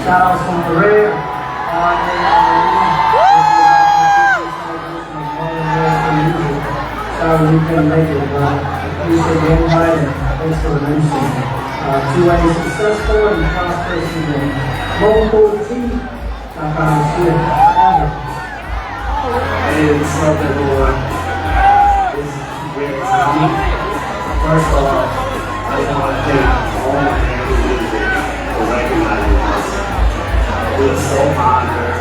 Shout outs from Maria. Sorry we couldn't make it, but appreciate the invite and thanks for the mention. To a successful and prosperous and local team, Hey, what's up, everyone? This is Greg Tommy. First off, I just want to thank all my family music for recognizing us. We're so honored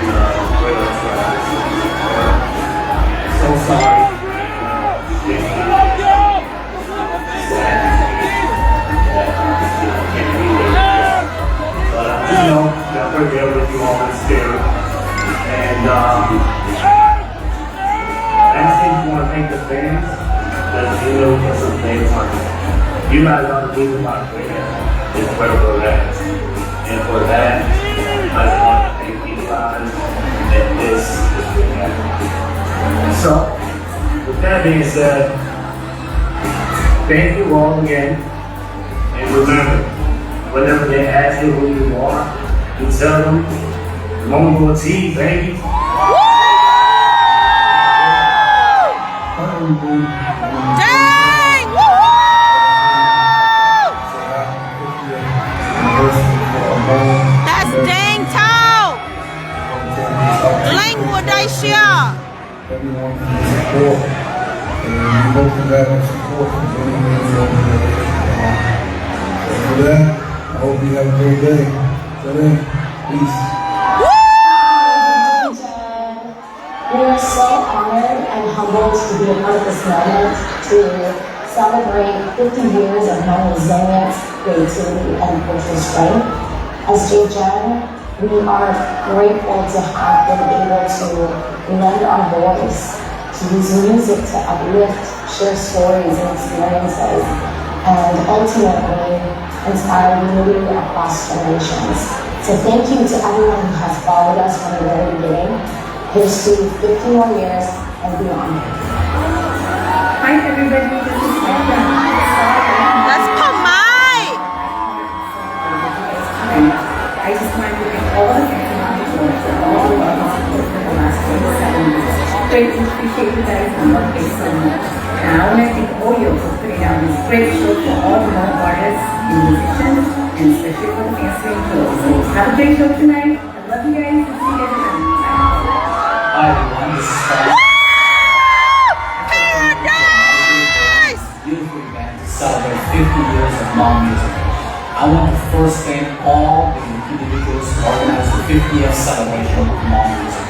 and grateful for us. So sorry. That we're there with you all in spirit. And last thing you want to thank the fans, because you know it's a big time. You guys are the reason why we're here. It's where we're at. And for that, I just want to thank you guys that this is happening. So, with that being said, thank you all again. And remember, whenever they ask you who you are, you tell them, Hmong tea, baby. Dang! That's dang tall! Language everyone for the support. And we hope for that support from anyone over there. So for that, I hope you have a great day. Till then, peace. We are so honored and humbled to be a part of this moment to celebrate 50 years of Hmong resilience, creativity, and cultural strength. As J-Gen, we are grateful to have been able to lend our voice, to use music to uplift, share stories and experiences, and ultimately inspire unity across generations. So thank you to everyone who has followed us from the very beginning. Here's to 50 more years and beyond. Hi everybody, this is Sandra. That's Pamai! I just wanted to thank all the fans around the world for all the love and support for the last 27 years. Greatly appreciate you guys and love you so much. And I want to thank Oyo for putting out this great show for all the Hmong artists and musicians, and especially for the fans playing clothes. So have a great show tonight. I love you guys and see you guys around. Hi everyone, this is Scott. Paradise! Beautiful event to celebrate 50 years of Hmong music. I want to first thank all the individuals who organized the 50th celebration of Hmong music.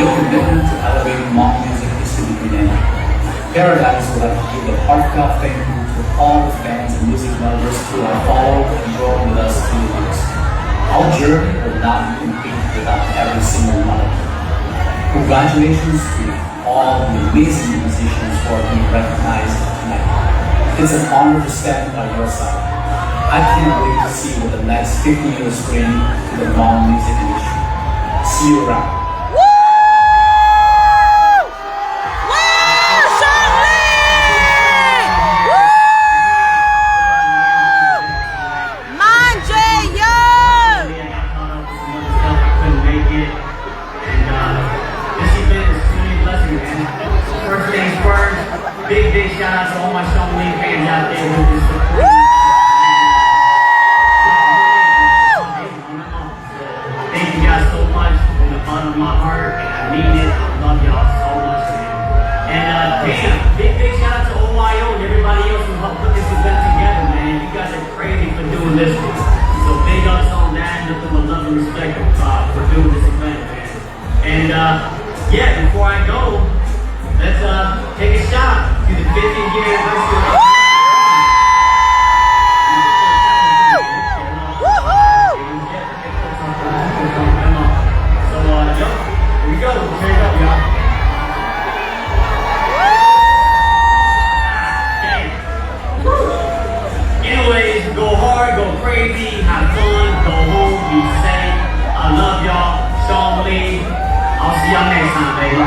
Your commitment to elevating Hmong music is to be commended. Paradise would like to give a heartfelt thank you to all the fans and music lovers who have followed and grown with us through the years. Our journey will not be complete without every single one of you. Congratulations to all the amazing musicians who are being recognized tonight. It's an honor to stand by your side. I can't wait to see what the next 50 years bring to the Hmong music industry. See you around. Big shout out to all my Hmong fans out there who just thank you guys so much from the bottom of my heart, and I mean it. I love y'all so much, man. And big shout out to OYO and everybody else who helped put this event together, man. You guys are crazy for doing this. So big ups on that, and nothing but love and respect for doing this event, man. And yeah, before I go, let's take a shot to the 50th year anniversary. So, here we go. Cheer it up, y'all. Anyways, go hard, go crazy, have fun, go home, be safe. I love y'all. Sean Lee. I'll see y'all next time, baby.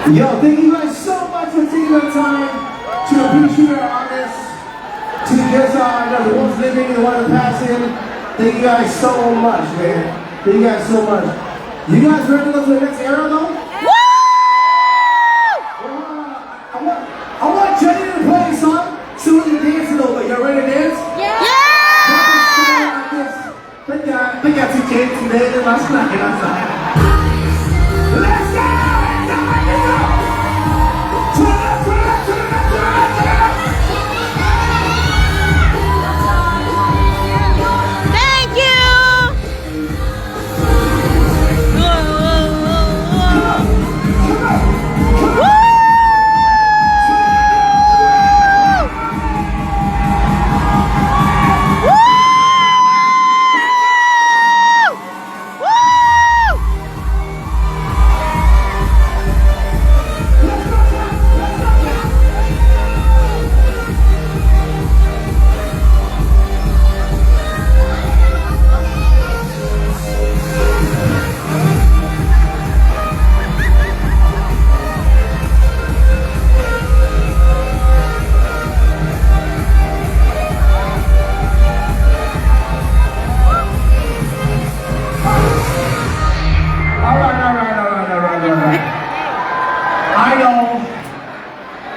Yo, thank you guys so much for taking the time to appreciate our artists, to just the ones living and the ones passing. Thank you guys so much, man. Thank you guys so much. You guys ready to go to the next era, though? I want Jenny to play a song so we can dance a little bit. Y'all ready to dance? Yeah! Think I took Jenny today and last night. Let's go! Let's go! To the left, to the left, to the left, to the left, to the left! Thank you!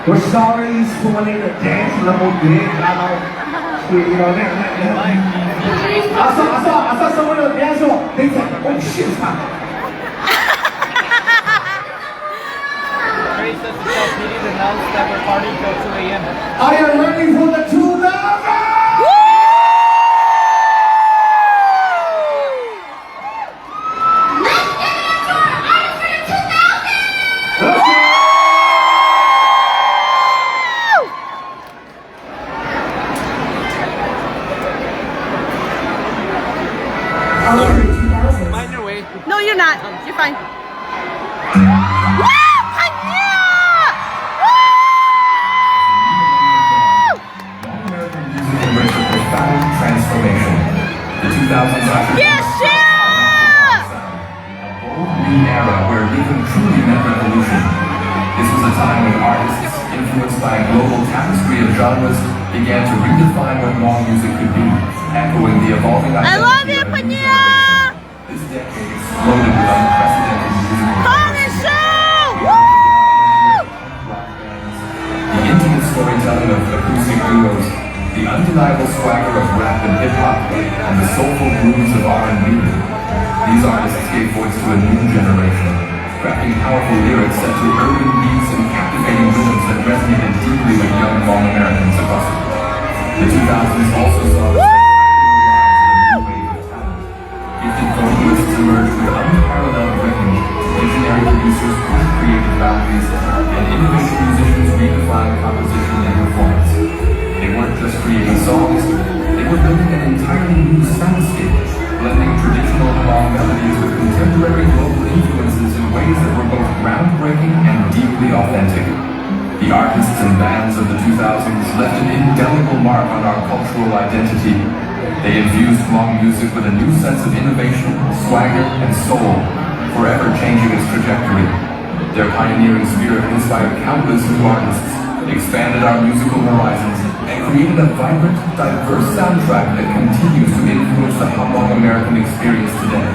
We're sorry for wanting to dance a little bit. I saw someone on the dance floor. They said, oh shit, it's hot. Grace us to tell Petey to announce that we're partying till 2 a.m. Are you ready for the 2000? Mind your way. No, you're not. You're fine. Woo! Kanya! American music embraced a profound transformation. The 2000s ushered in Yes, a bold new era where rhythm truly meant revolution. This was a time when artists, influenced by a global tapestry of genres, began to redefine what Hmong music could be, echoing the evolving I love identity you, of a new Kanya! generation. This decade exploded with unprecedented musical Call the show! the intimate storytelling of acoustic duos, the undeniable swagger of rap and hip-hop, and the soulful grooves of R&B. These artists gave voice to a new generation, crafting powerful lyrics set to urban beats and captivating rhythms that resonated deeply with young Hmong Americans across the world. The 2000s also saw the spectacular rise of a new wave of talent. Gifted vocalists emerged with unparalleled range, visionary producers pushed creative boundaries, and innovative musicians redefined composition and performance. They weren't just creating songs, they were building an entirely new soundscape, blending traditional Hmong melodies with contemporary global influences in ways that were both groundbreaking and deeply authentic. The artists and bands of the 2000s left an indelible mark on our cultural identity. They infused Hmong music with a new sense of innovation, swagger, and soul, forever changing its trajectory. Their pioneering spirit inspired countless new artists, expanded our musical horizons, and created a vibrant, diverse soundtrack that continues to influence the Hmong American experience today.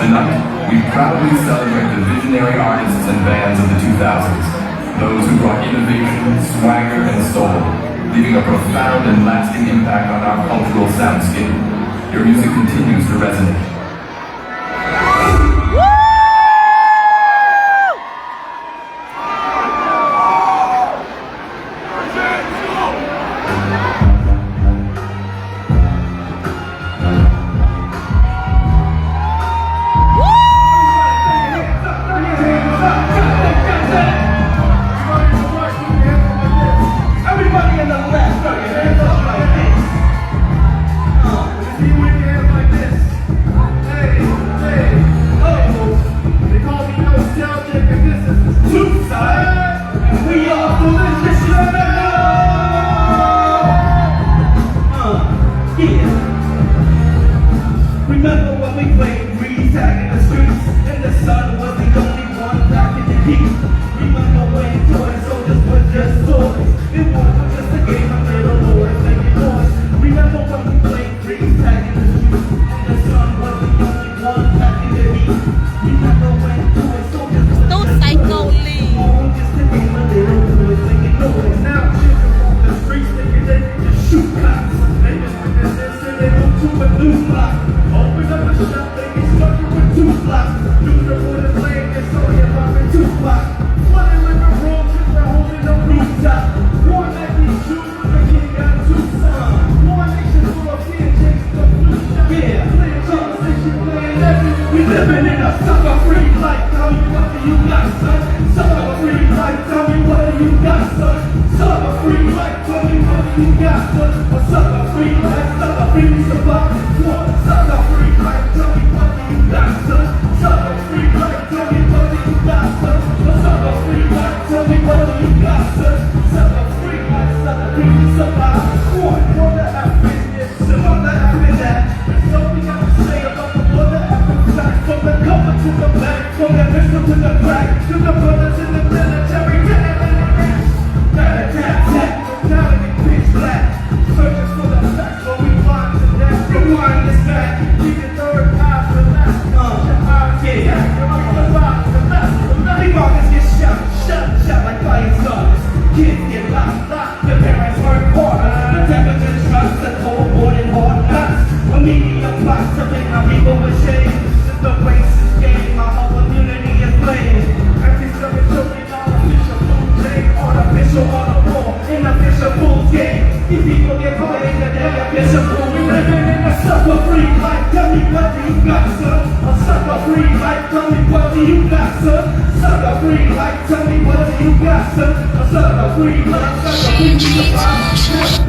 Tonight, we proudly celebrate the visionary artists and bands of the 2000s, those who brought innovation, swagger, and soul, leaving a profound and lasting impact on our cultural soundscape. Your music continues to resonate. Everybody in the left, throw your hands up like this. See when you hands like this. to a new block. Open up a shop, they get stuck with 2 blocks. News reporters laying their story about the 2 blocks. Flooded living rooms, just a hole in the rooftop. One Nike shoes, the kid got 2 sons. One nation full of PNJs, the blue shot. Yeah, playing conversation, playing every. We living in a sucker-free life. Tell me what do you got, son? Sucker-free life. Tell me what do you got, son? Sucker-free life. Tell me what do you got, son? A sucker-free life. Sucker-free survival. Sucker-free life. Tell me what do you got, son? Sucker-free life. Tell me what do you got, son? A sucker-free life. Tell me what do you got, son? Sucker-free life. Sucker-free survival. What the F is this? What the F is that? That's all we got to say about the what the F is that. From the cover to the back, from the pistol to the crack, to the brothers in the military, pitch black. Searching for the facts, but we blind to death. Rewind this back, keep your third eye for that. Your eyes get hacked, you're like the vibe, the left. Big artists get shot like flying stars. Kids get locked, their parents work harder. The temperature drops, the cold boarding hard knocks. A media plot to make my people ashamed. It's the racist game, my whole community is playing. Anti-Semitic choking, artificial food chain, artificial on the wall, inofficial food game. These people get played and they official food. We living in a sucker-free life. Tell me what do you got, son? A sucker-free life. Tell me what do you got, son? Sucker-free life. Tell me what do you got, son? A sucker-free life. Sucker-free life.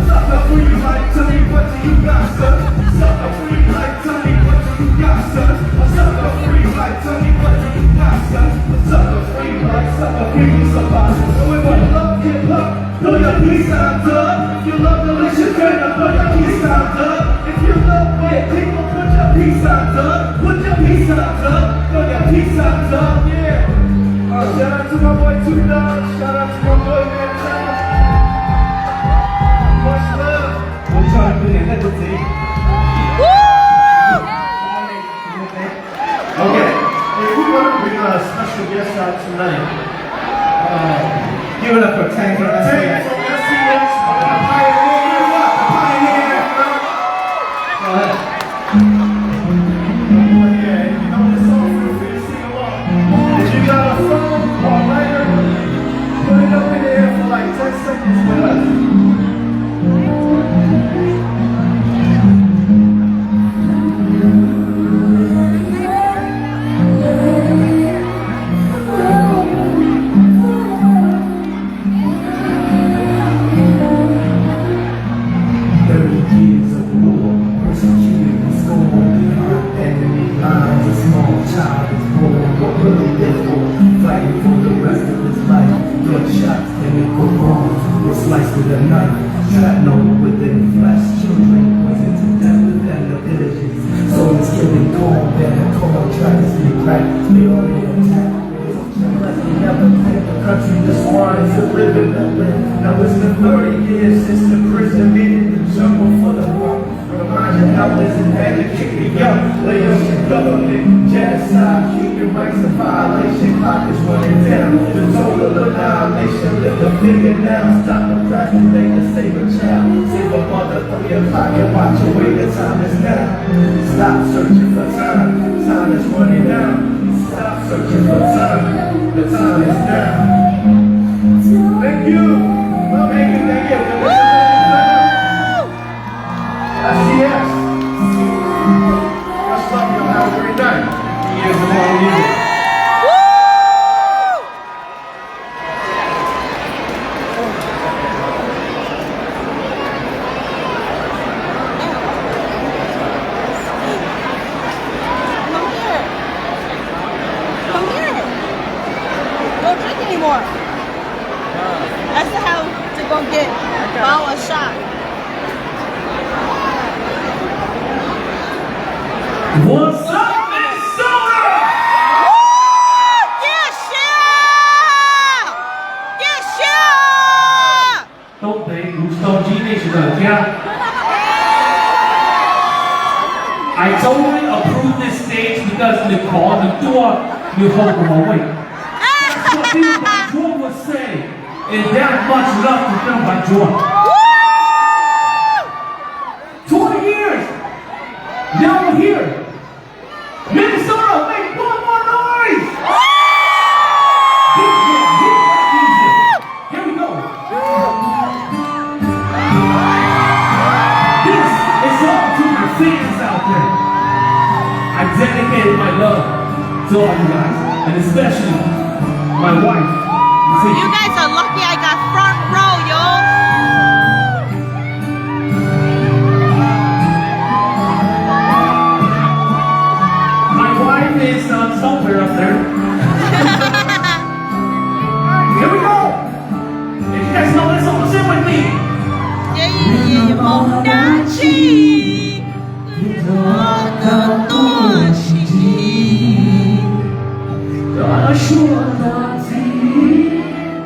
Sucker-free life. Tell me what do you got, son? Sucker-free life. Tell me what do you got, son? A sucker-free life. Tell me what do you got, son? A sucker-free life. Sucker-free survival. So we want to love hip-hop. Throw your peace out, if you love delicious dinner, put your peace out, if you love white people, put your peace out, put your peace out, throw your peace out, yeah. Shout out to my boy 2 Dogs, shout out to my boy Man China. Much love. We're trying to put in that team. Okay, if we want to bring a special guest out tonight, give it up for Tank from SCS. Pioneer, what? Pioneer. Go ahead. Yeah, if you know this song, feel free to sing along. If you got a phone or a lighter, put it up in the air for like 10 seconds with us. Now it's been 30 years since the prison needed the jungle for the war. Remind you how this is educated me young. Lay up your government, genocide, human rights a violation. Clock is running down. The total annihilation, lift a finger now. Stop the procrastinating, save a child. Save a mother from your pocket, watch away, the time is now. Stop searching for time, time is running out. Stop searching for time, the time is now. Thank you. Well, thank you. SCS. Much love, y'all. Have a great night. Years of all music. Come here. Don't drink anymore. That's how to go get a shot. What's up, Minnesota? Don't they lose don't I totally approve this stage because Nicole, the door, you hold them away. That's what people like Joe would say. And that much love to them by Joe. 20 years. Now we're here. Minnesota, make one more noise! Here we go. This is all to my fans out there. I dedicated my love to all you guys, and especially my wife. You guys are lucky I got front row, yo. My wife is somewhere up there. Here we go. If you guys know this, almost sing with me. Yeah. Mong đã chi, có tua chi. 他说那天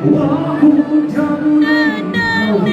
我不等你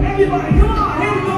，Everybody, come on, here we go!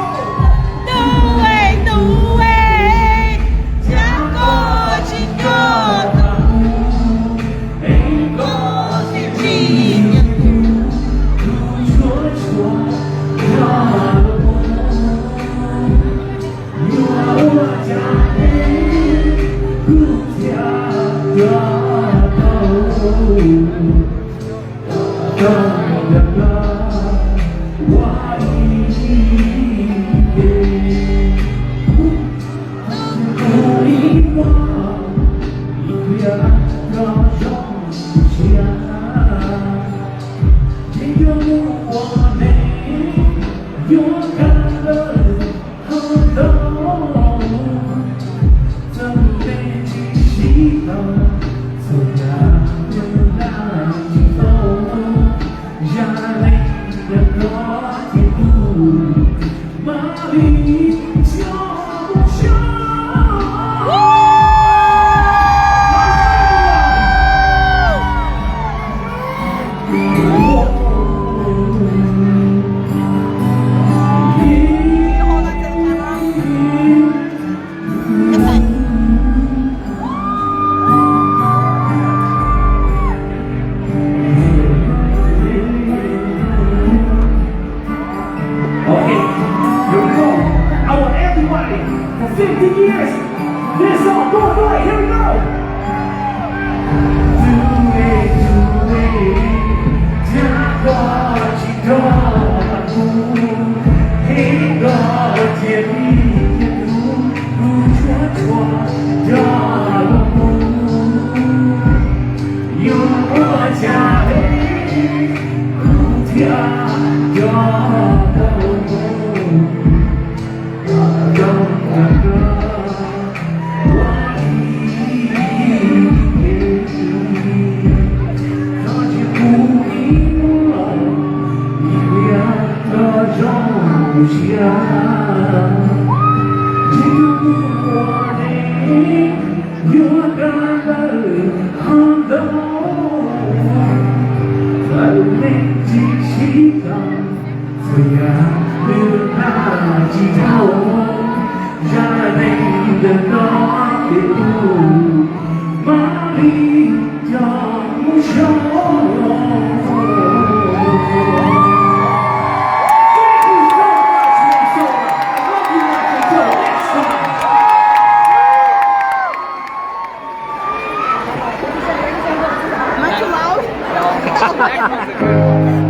For 50 years, this song, go, here we go!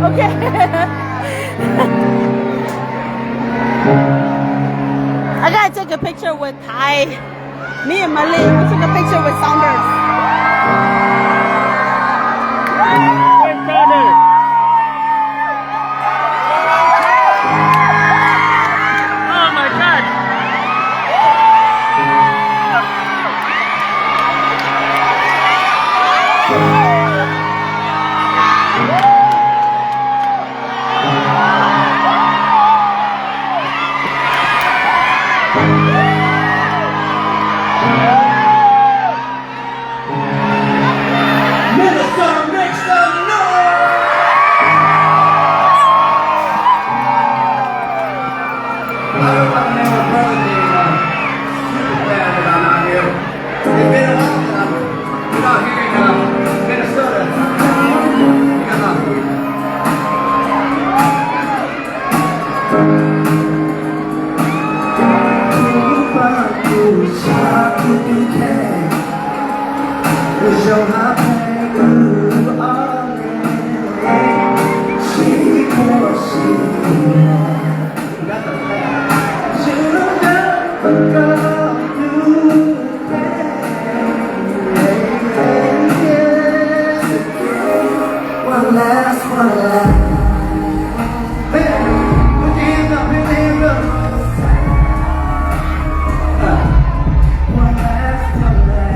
Okay. I gotta take a picture with Ty. Me and Malay, we took a picture with Saunders. Where's Saunders? Oh my God. One last, one last. Hey, put your hands up, put your hands up. One last, one last.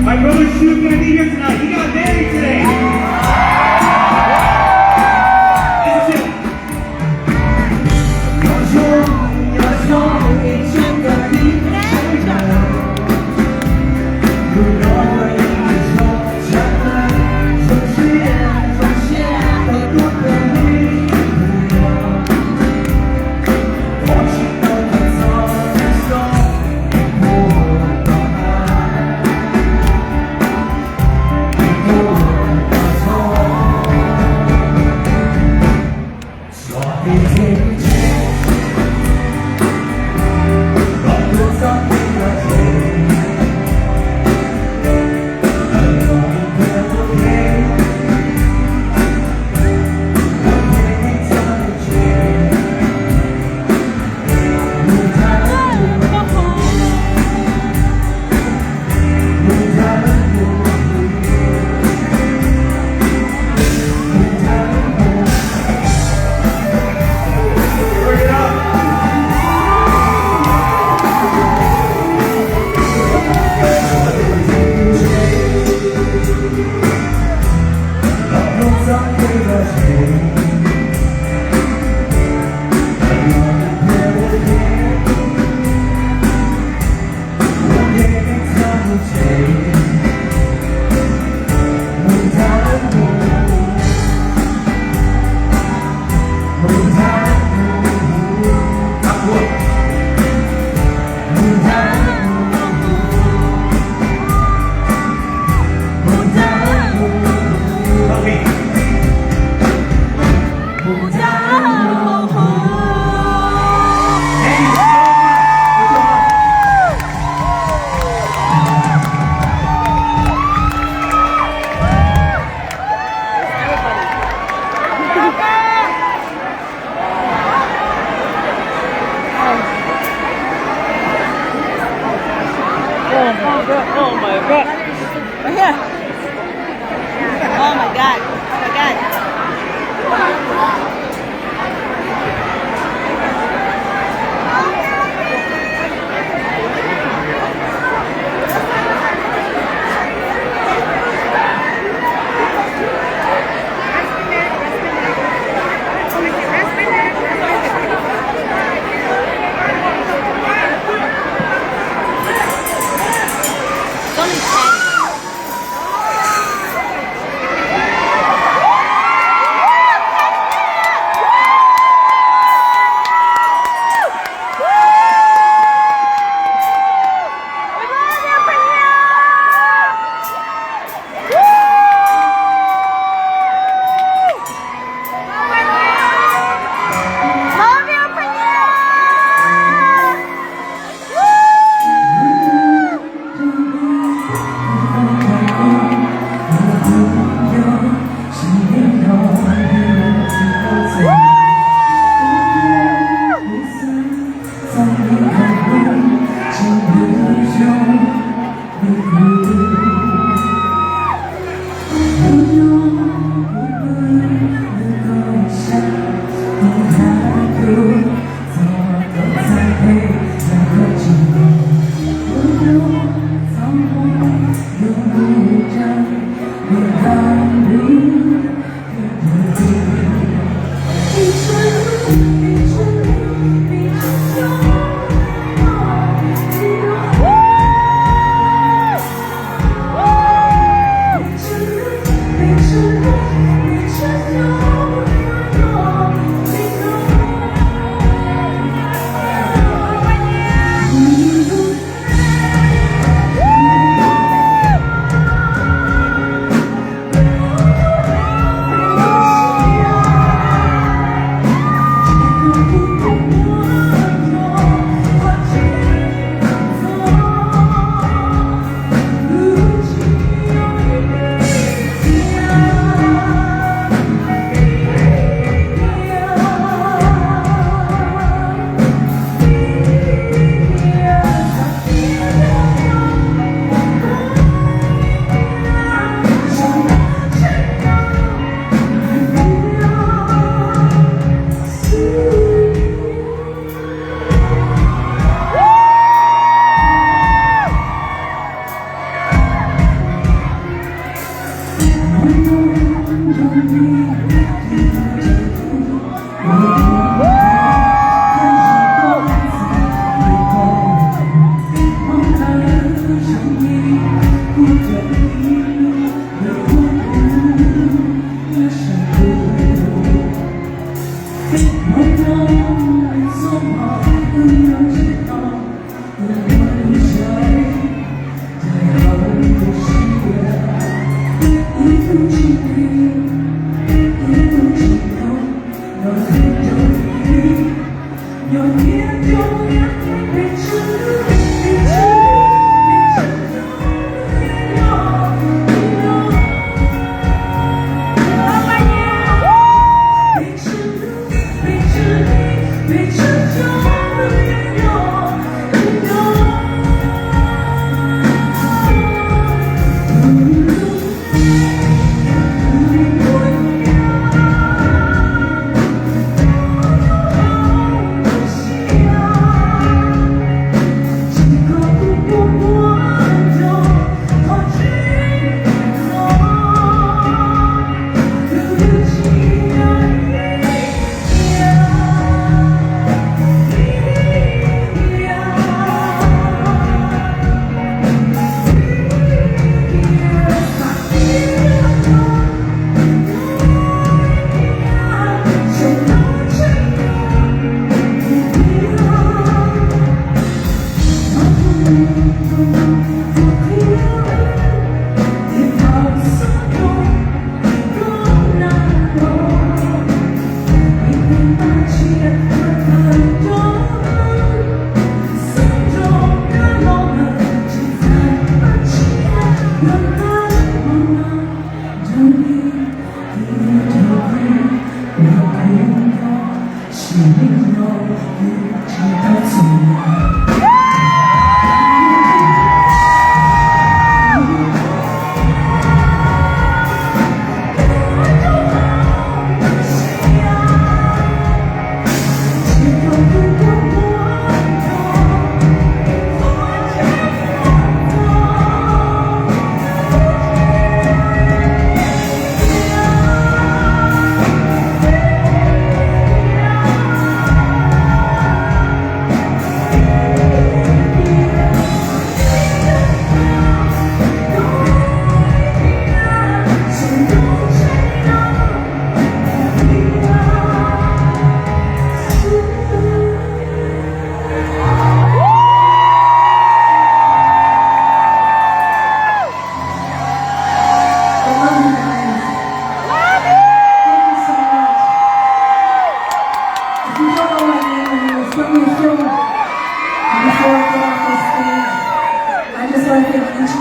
My brother Shu can't be here tonight. He got married today. This is it.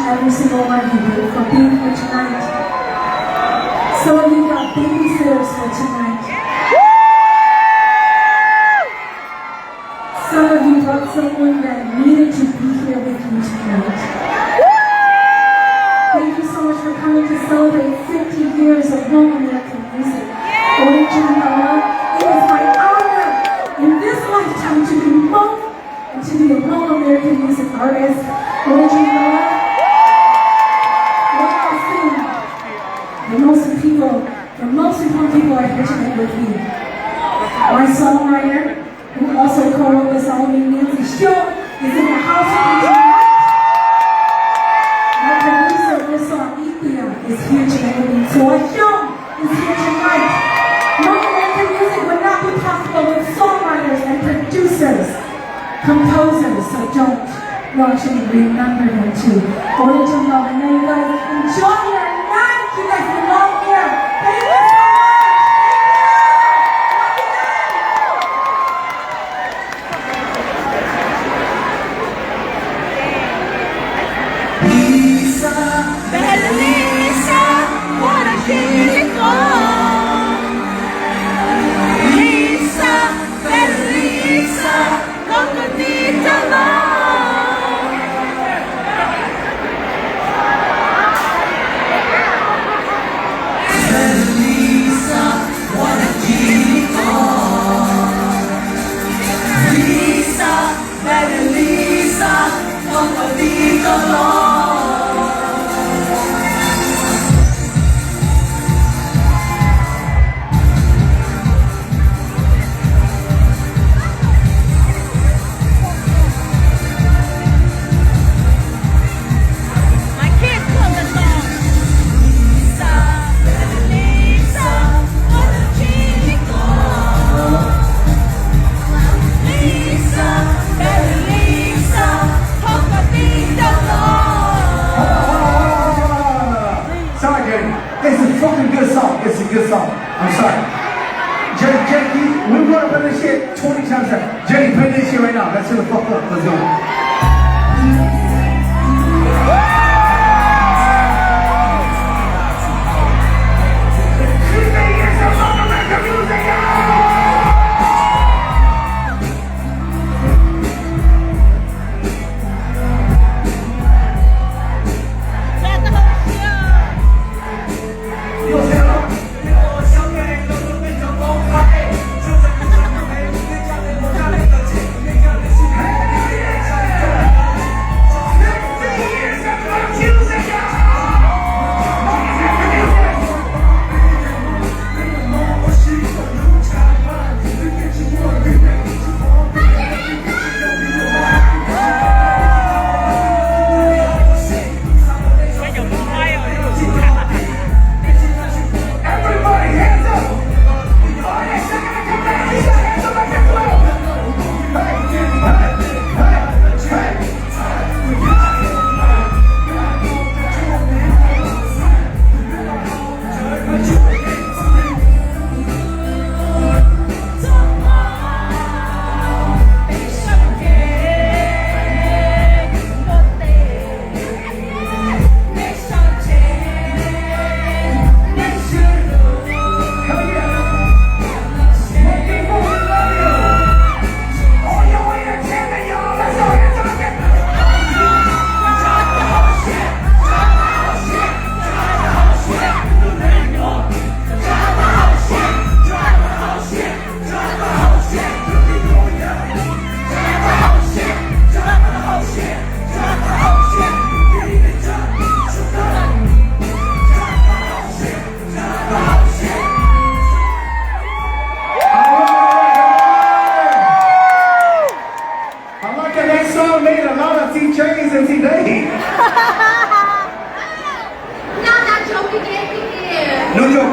Every single one of you for being here tonight. Some of you got babysitters for tonight. Some of you brought someone that needed to be here with you tonight. Thank you so much for coming to celebrate 50 years of Hmong American music. It is my honor in this lifetime to be Hmong and to be a Hmong American music artist. The most important people are here tonight with me. My songwriter, who also co-wrote this album, Nancy Still, is in the house with me tonight. My producer of this song, Ethia, is here tonight with me. So Hyung is here tonight. Hmong American music would not be possible with songwriters and producers, composers, so don't rush and remember them too. I know you guys enjoy your night. You guys belong here. Thank you so much. Lisa, bella Lisa, wanna keep it going. Lisa, bella Lisa, coconita long. It's a good song. I'm sorry. Jackie, we want to play this shit 20 times. Jackie, play this shit right now. Let's shut the fuck up. Let's go.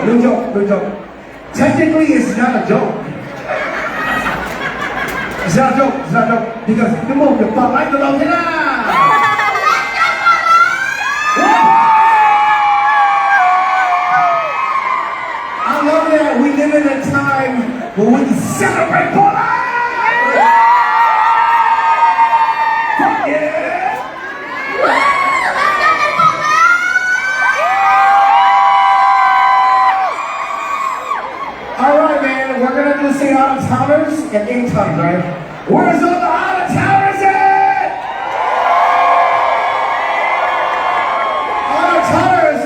no joke. Technically, it's not a joke. It's not a joke. Because the move the fuck like the love I love that we live in a time where we celebrate for life. Fuck yeah. All right, man. We're gonna do say out of towners and in towners, right? Where's all the out of towners at? Out of towners,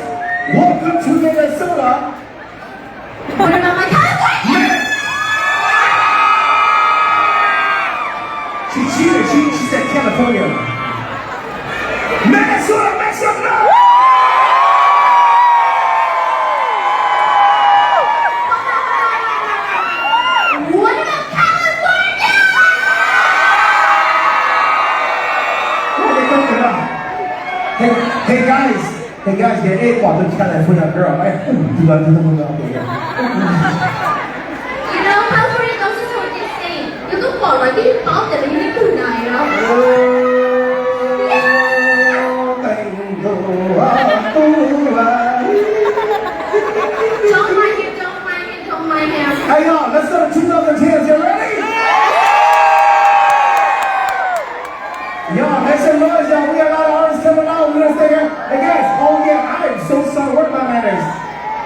welcome to Minnesota. She cheated. She said California. Minnesota, make some noise! What about California? What are they talking about? Hey guys, get a quarter California girl, right? You know, California doesn't sound the same. You don't fall like you thought that you need to die, you know? Don't mind him. Hey y'all, let's go to 2010. You ready? Y'all, make some noise, y'all. We got a lot of artists coming out. We're gonna stay here. Hey guys, oh yeah, I am so sorry. Where are my manners?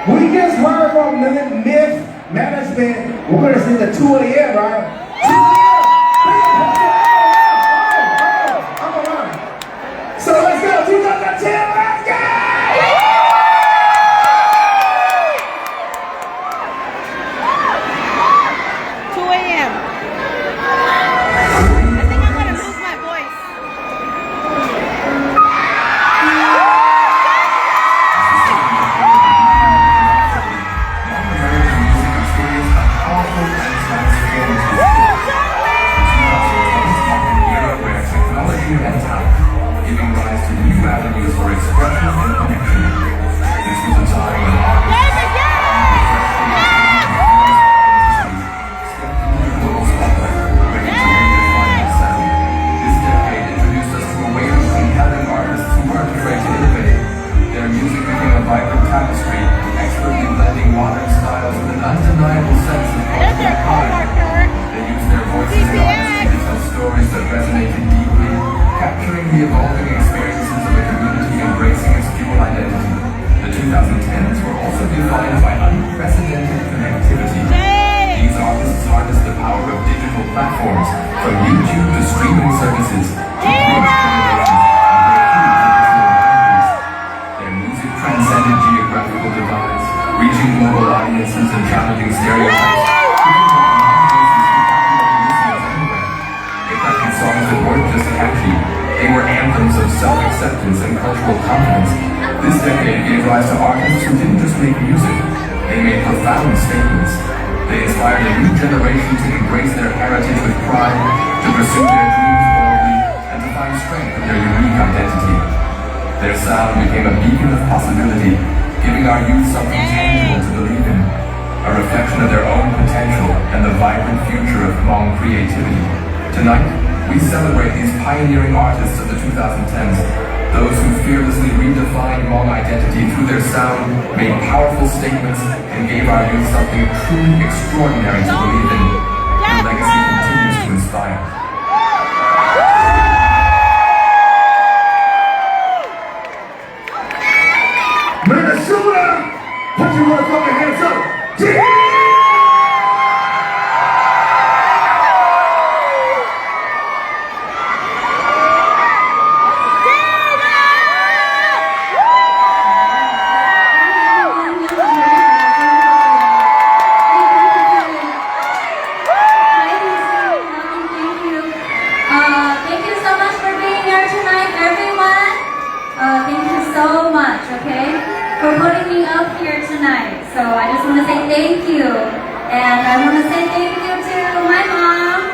We just heard from Myth Management. We're gonna sing the 2 a.m., right? 2 a.m. I'm around. So let's go, 2010, let's go! 2 a.m. I think I'm gonna lose my voice. Giving rise to new avenues for expression and connection. This was a time when artists stepped into the global spotlight, ready to redefine the sound. This decade introduced us to a wave of compelling artists who weren't afraid to innovate. Their music became a vibrant tapestry, expertly blending modern styles with an undeniable sense of cultural pride. They used their voices and artistry to tell stories that resonated deeply, capturing the evolving experiences of a community embracing its dual identity. The 2010s were also defined by unprecedented connectivity. These artists harnessed the power of digital platforms, from YouTube to streaming services, to bridge generations and break through traditional boundaries. Their music transcended geographical divides, reaching global audiences and challenging stereotypes. Songs that weren't just catchy, they were anthems of self-acceptance and cultural confidence. This decade gave rise to artists who didn't just make music, they made profound statements. They inspired a new generation to embrace their heritage with pride, to pursue their dreams boldly, and to find strength in their unique identity. Their sound became a beacon of possibility, giving our youth something tangible to believe in, a reflection of their own potential and the vibrant future of Hmong creativity. Tonight, we celebrate these pioneering artists of the 2010s, those who fearlessly redefined Hmong identity through their sound, made powerful statements, and gave our youth something truly extraordinary to believe in. Their legacy continues to inspire. Minnesota, put your motherfucking hands up. Yeah! For putting me up here tonight. So I just want to say thank you. And I want to say thank you to my mom,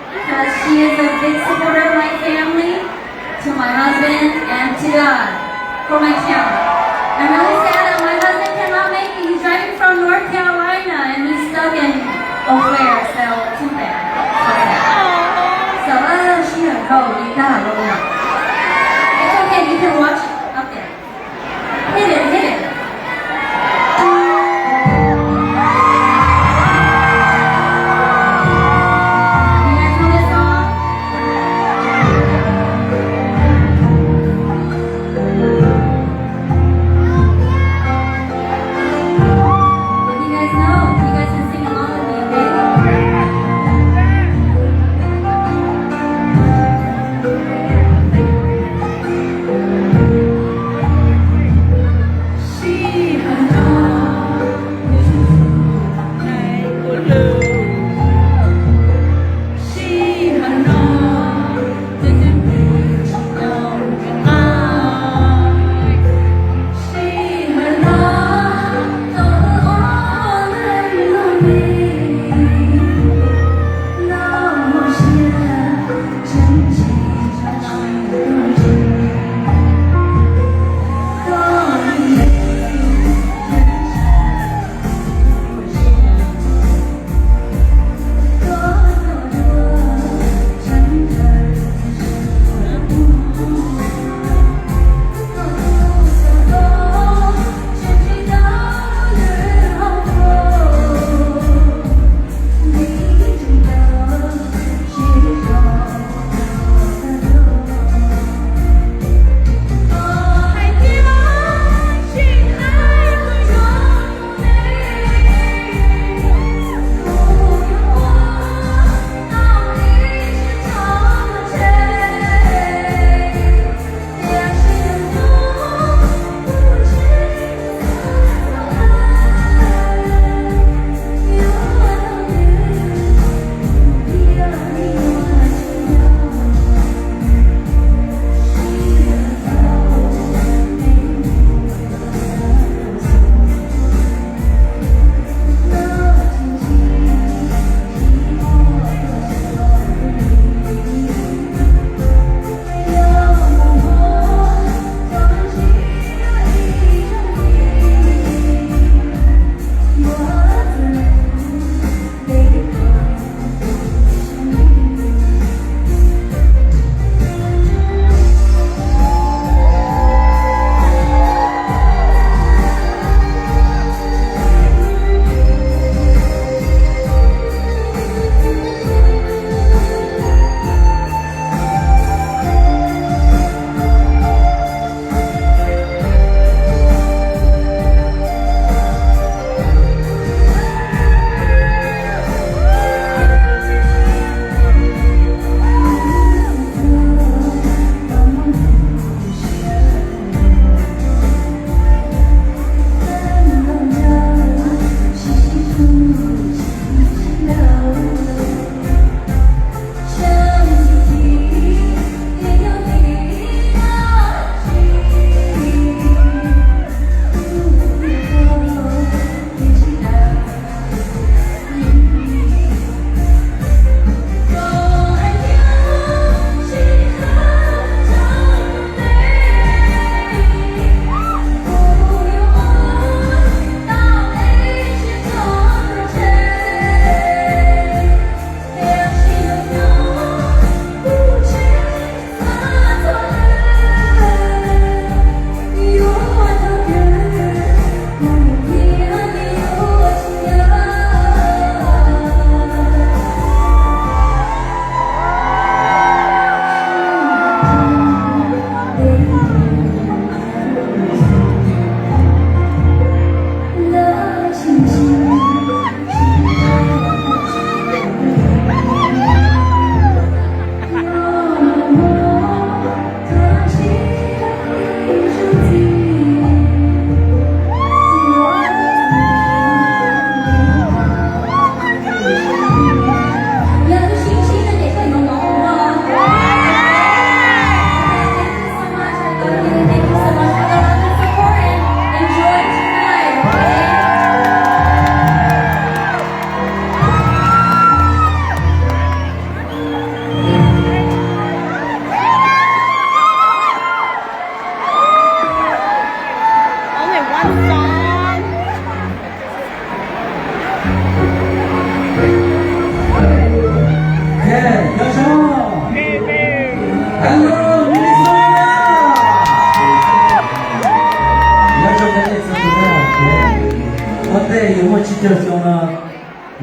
because she is a big supporter of my family, to my husband, and to God for my channel. I'm really sad that my husband cannot make it. He's driving from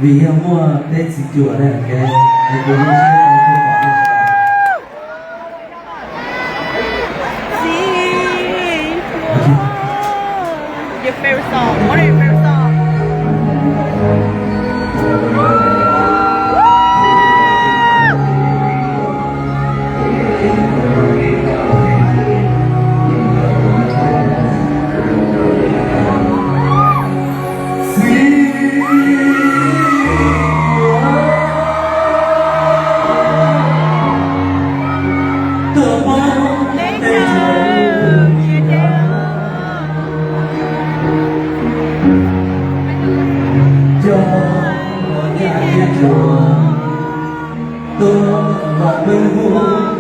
vì em mua đây dịch vụ ở đây cái của mình sẽ Your favorite song? What are your favorite songs? cho chùa tôi và bên hương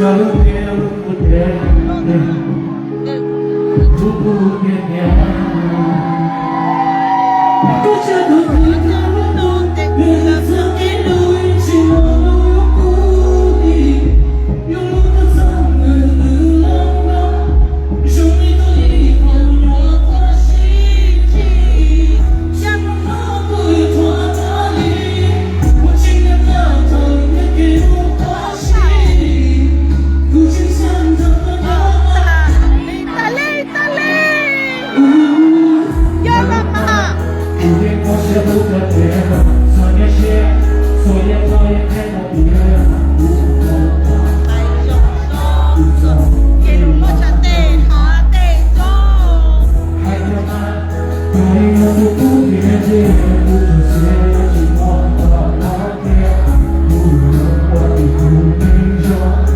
Hãy subscribe cho kênh Ghiền Mì Gõ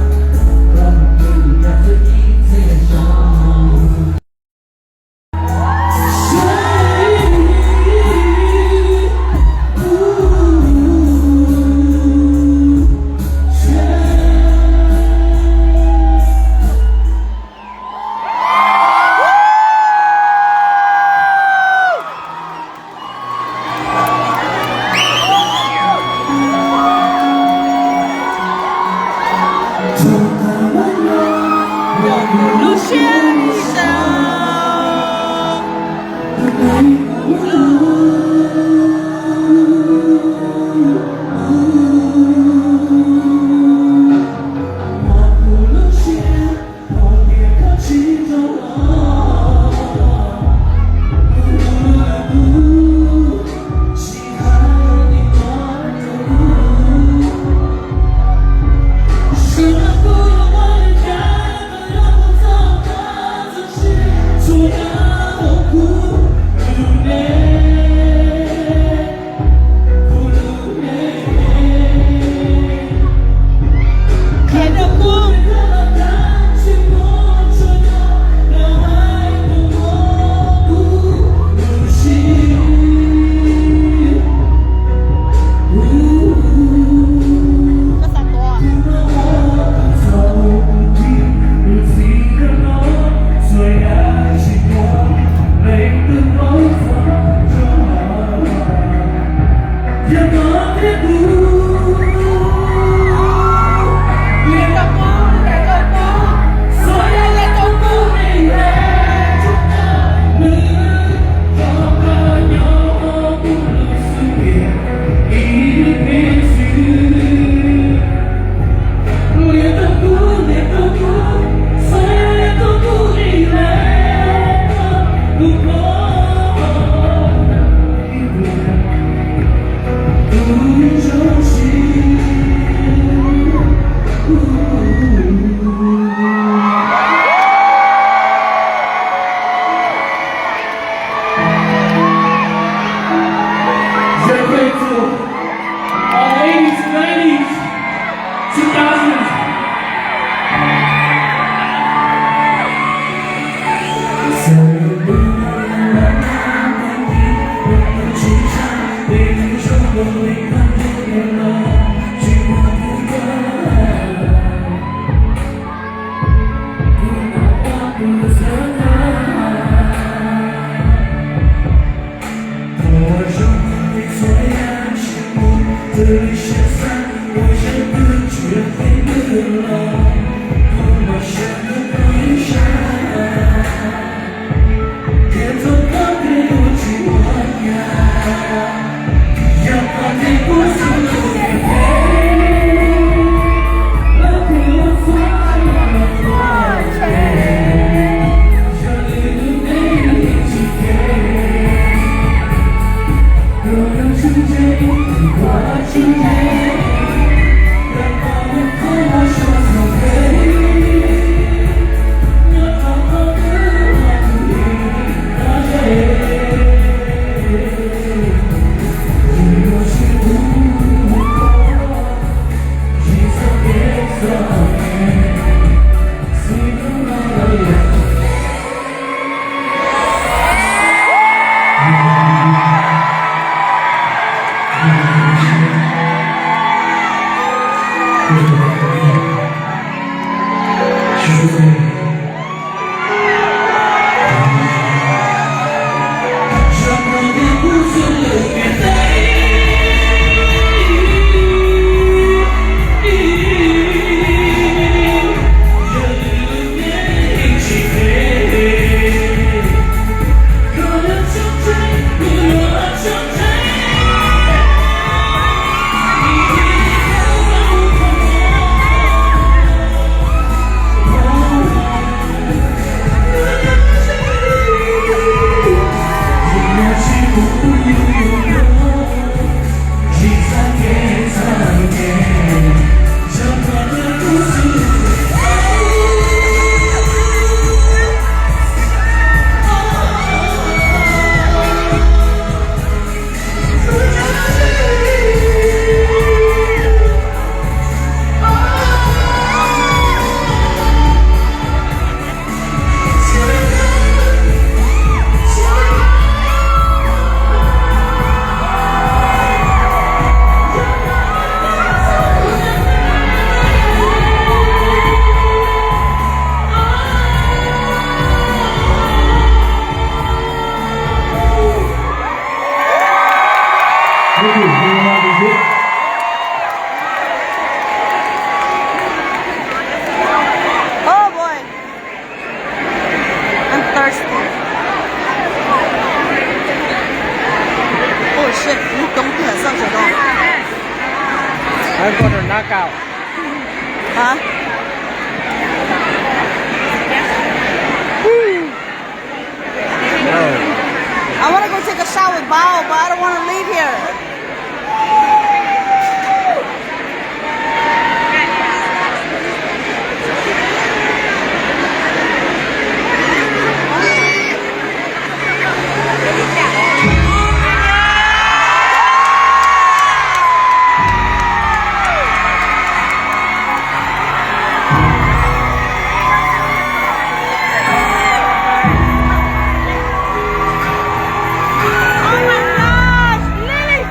để không bỏ lỡ Oh boy. I'm thirsty. Oh shit, 你冬天上水洞。 I'm gonna knock out. Huh? I want to go take a shot with Bao, but I don't want to leave here. Oh my gosh, Lily!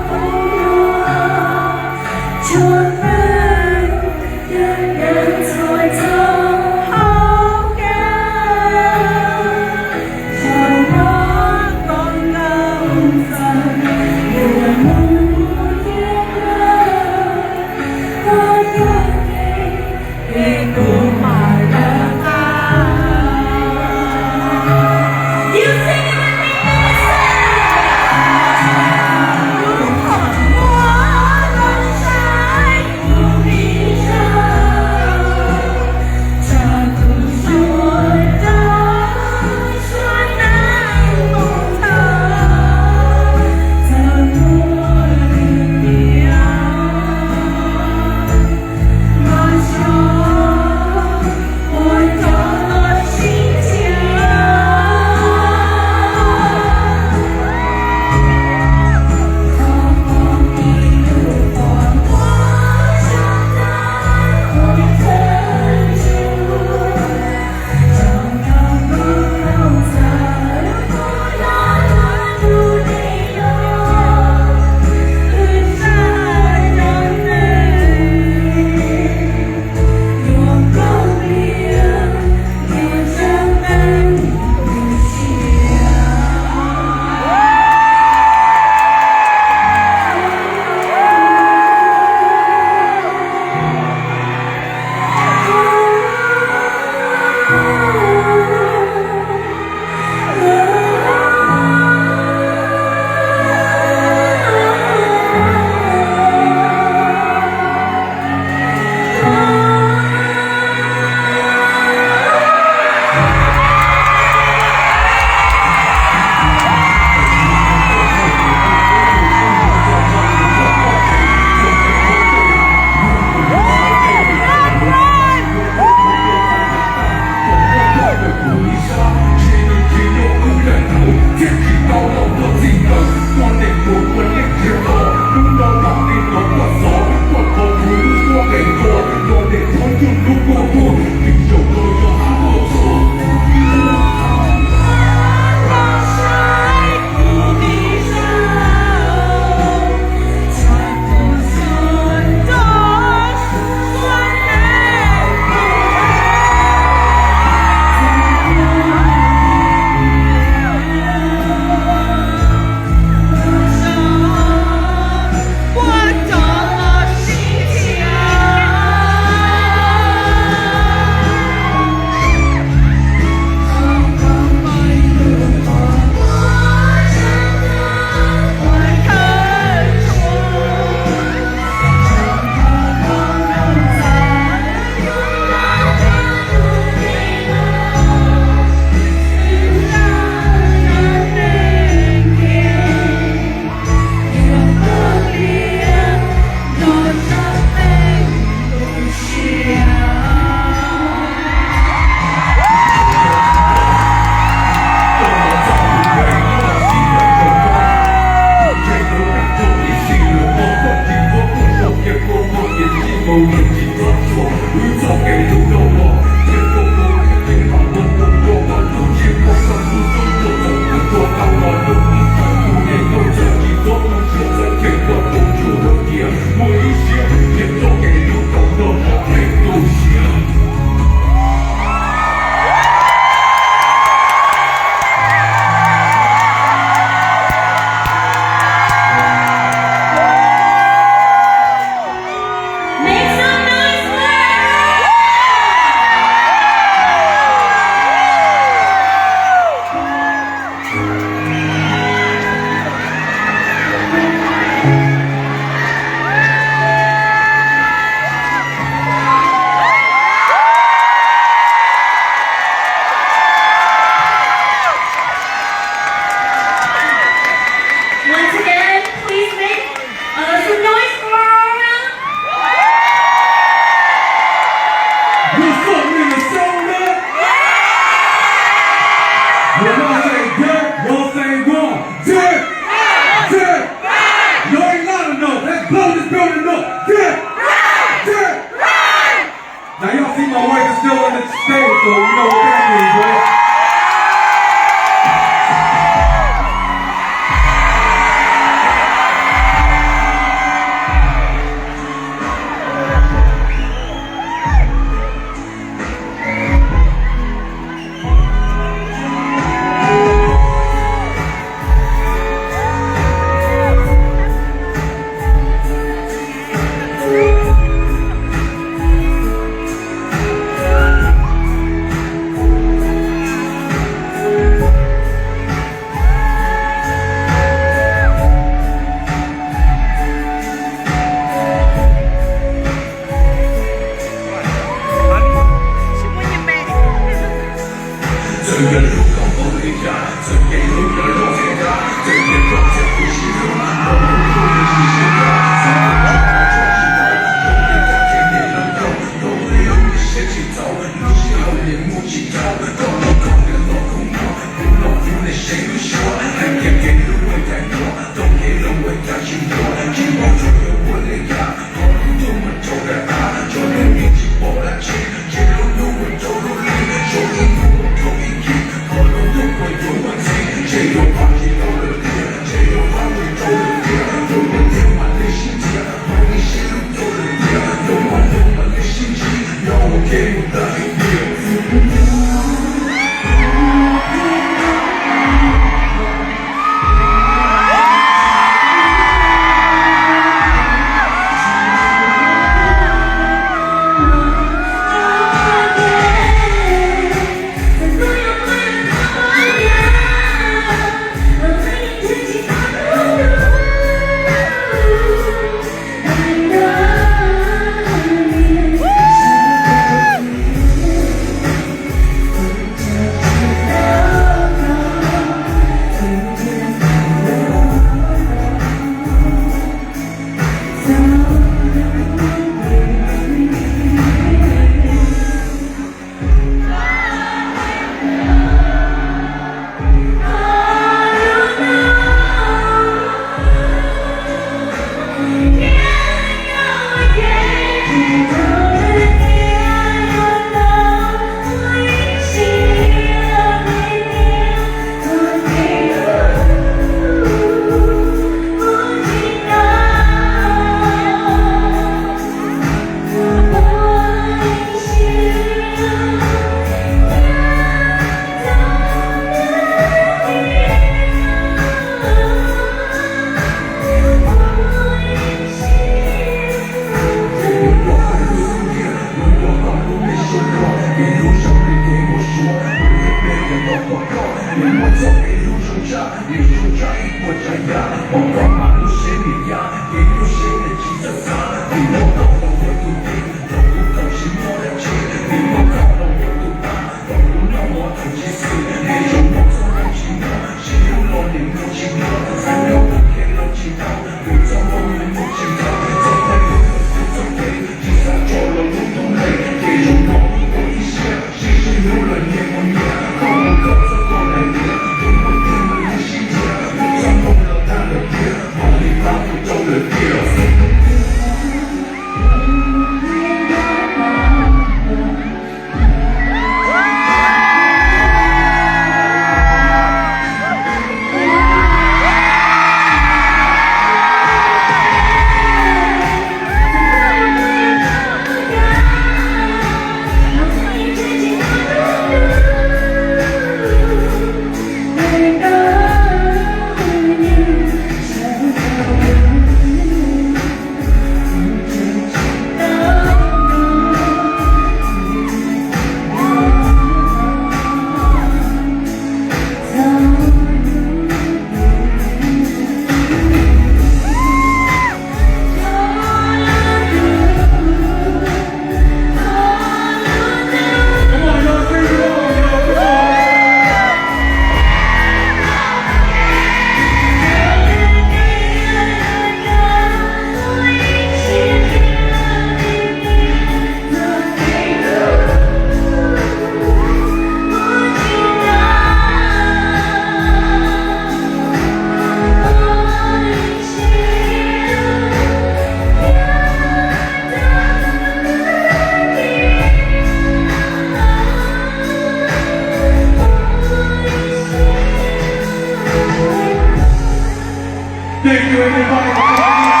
Thank you, everybody, for coming in.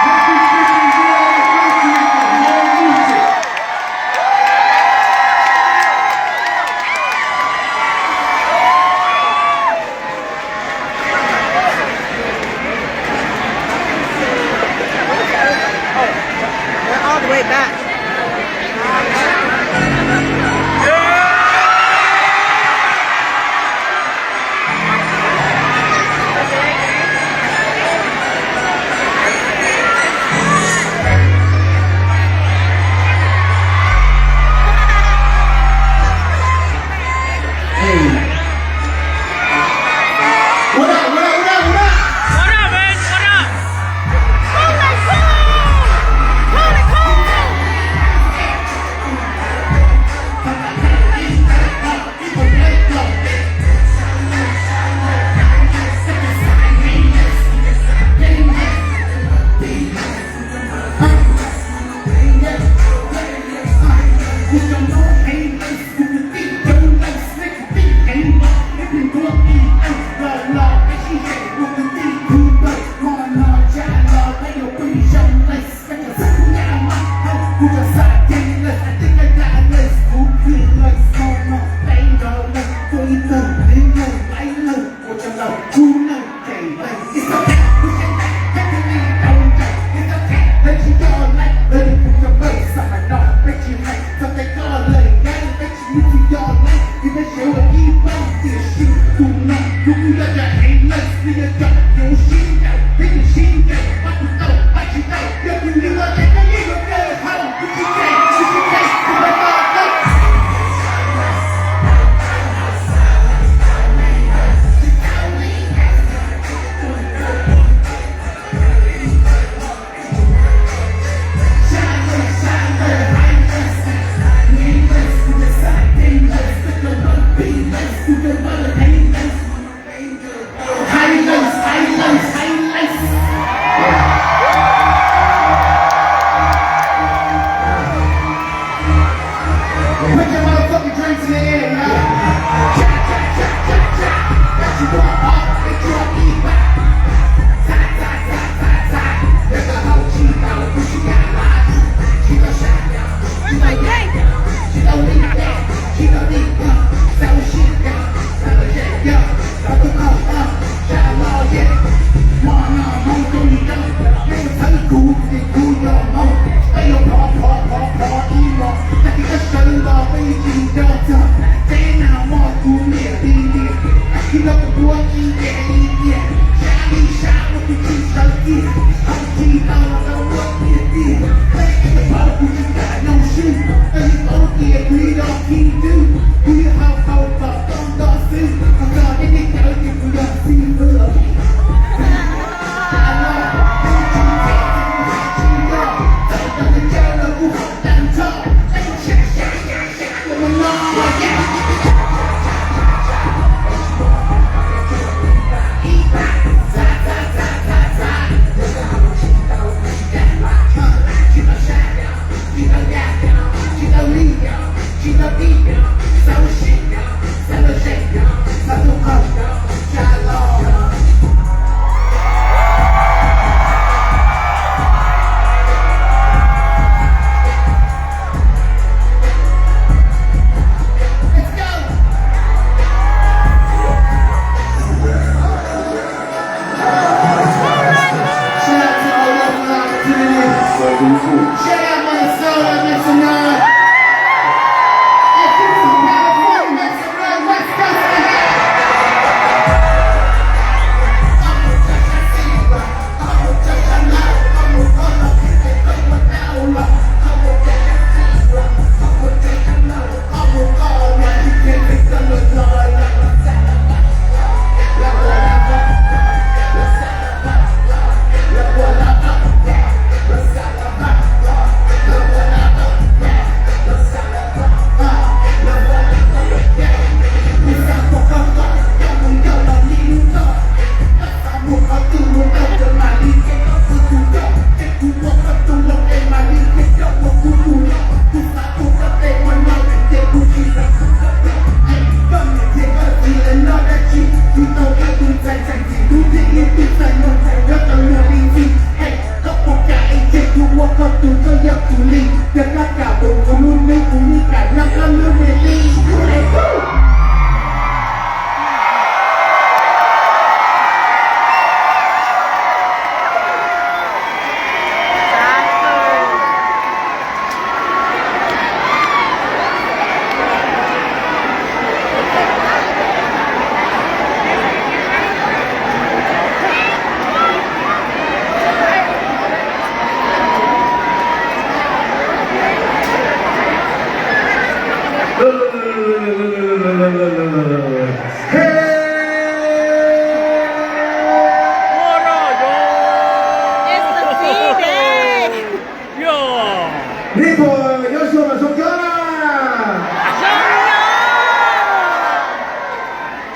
Happy 50th anniversary of Hmong music. We're all the way back.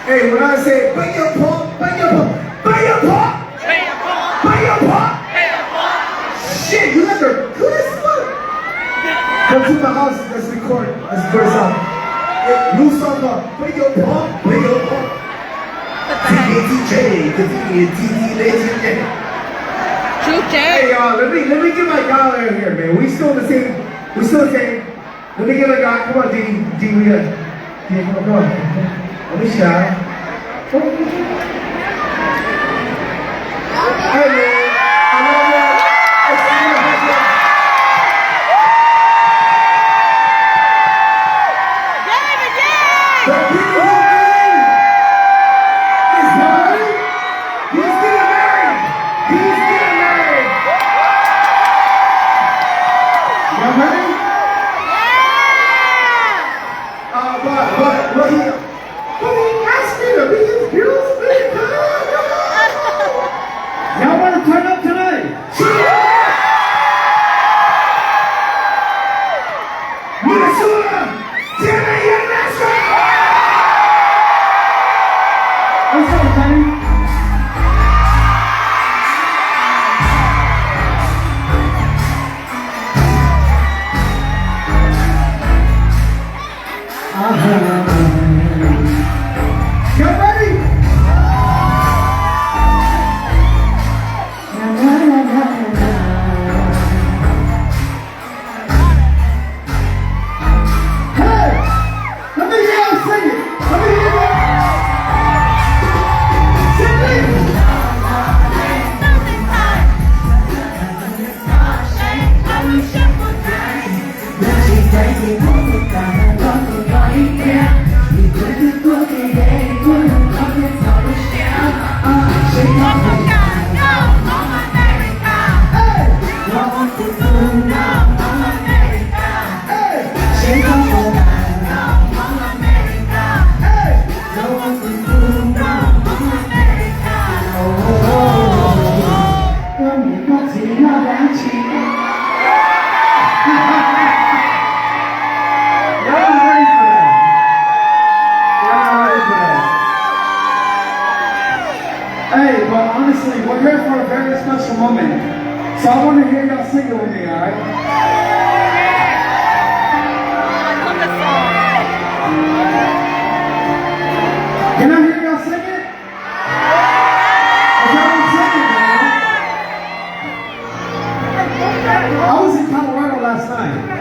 Hey, when I say bring your pump, bring your pump, bring your pump, bring your pump, bring your pump, bring your pump. Shit, you guys are good as fuck. Come to my house, let's record a song. Hey, new song called Bring Your Pump, Bring Your Pump. TJ, Hey y'all, let me get my y'all in here, man. We still the same. Let me get my guy. Come on, D. Come on. Don't be shy. Hey man, I love y'all. The people is mine. Hey, but honestly, we're here for a very special moment. So I want to hear y'all sing it with me, alright? Can I hear y'all sing it? Is that what I'm saying, man? I was in Colorado last night.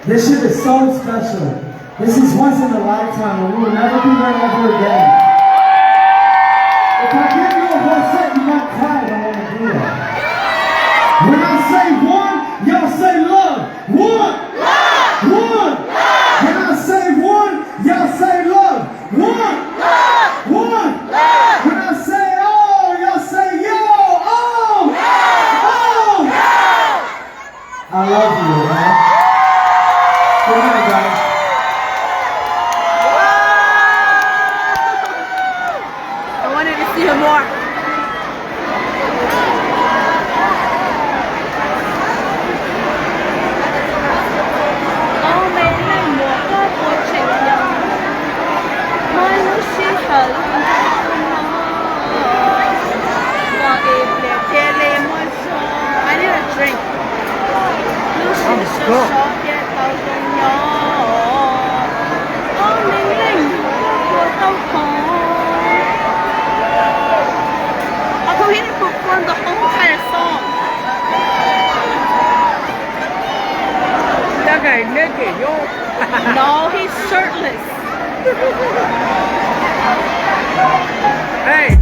This shit is so special. This is once in a lifetime and we will never be here ever again. If I give you a whole set, you might cry, but I want to do that. When I say one, y'all say love. One! Love! One! Love! When I say one, y'all say love. One! Love! One! Love! When I say oh, y'all say yo! Oh! Oh! I love you, man. Good night, guys. I need a drink. How come he didn't perform the whole entire song? That guy naked, yo. No, he's shirtless. Hey,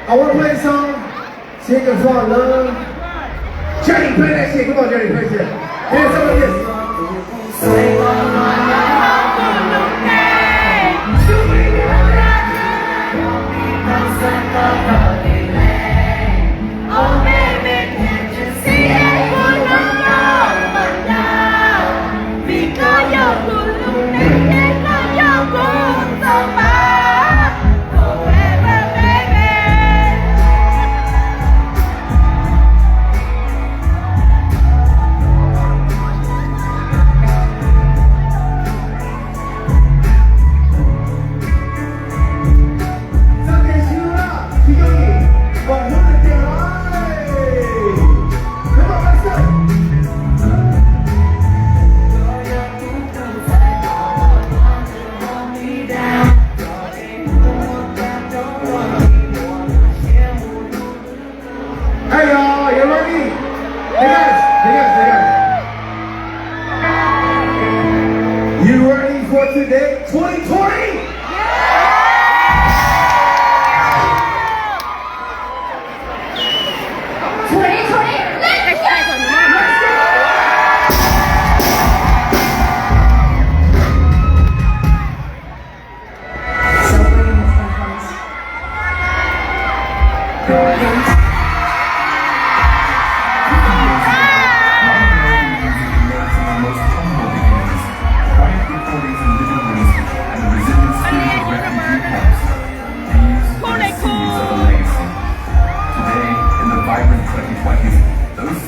I want to play a song. Sing a song, love. Johnny, play that shit. Come on, Johnny, play shit. Here's some of this.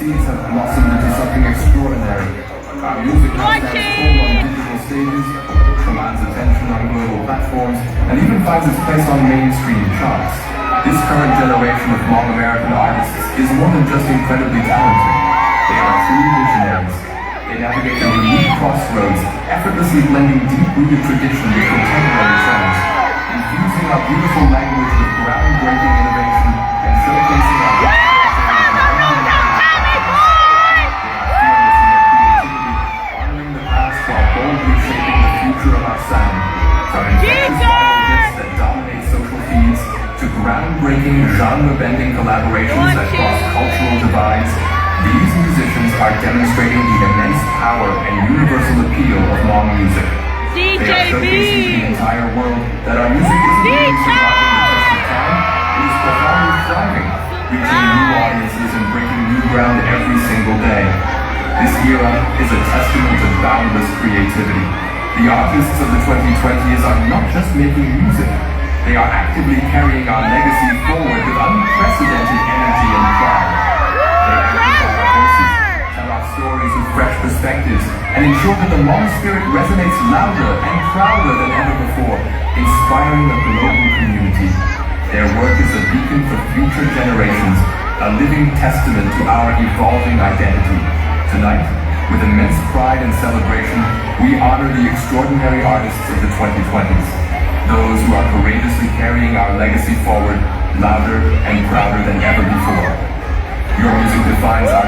seeds have blossomed into something extraordinary. Our music now stands tall on digital stages, commands attention on global platforms, and even finds its place on mainstream charts. This current generation of Hmong American artists is more than just incredibly talented. They are true visionaries. They navigate a unique crossroads, effortlessly blending deep-rooted tradition with contemporary trends, infusing our beautiful language with groundbreaking innovation, and showcasing our honoring the past while boldly shaping the future of our sound. From infectious viral hits that dominate social feeds to groundbreaking genre-bending collaborations that cross cultural divides, these musicians are demonstrating the immense power and universal appeal of Hmong music. They are showcasing to the entire world that our music isn't only surviving the test of time, it is profoundly thriving, reaching new audiences and breaking new ground every single day. This era is a testament to boundless creativity. The artists of the 2020s are not just making music, they are actively carrying our legacy forward with unprecedented energy and pride. They amplify our voices, tell our stories with fresh perspectives, and ensure that the Hmong spirit resonates louder and prouder than ever before, inspiring a global community. Their work is a beacon for future generations, a living testament to our evolving identity. Tonight, with immense pride and celebration, we honor the extraordinary artists of the 2020s, those who are courageously carrying our legacy forward, louder and prouder than ever before. Your music defines our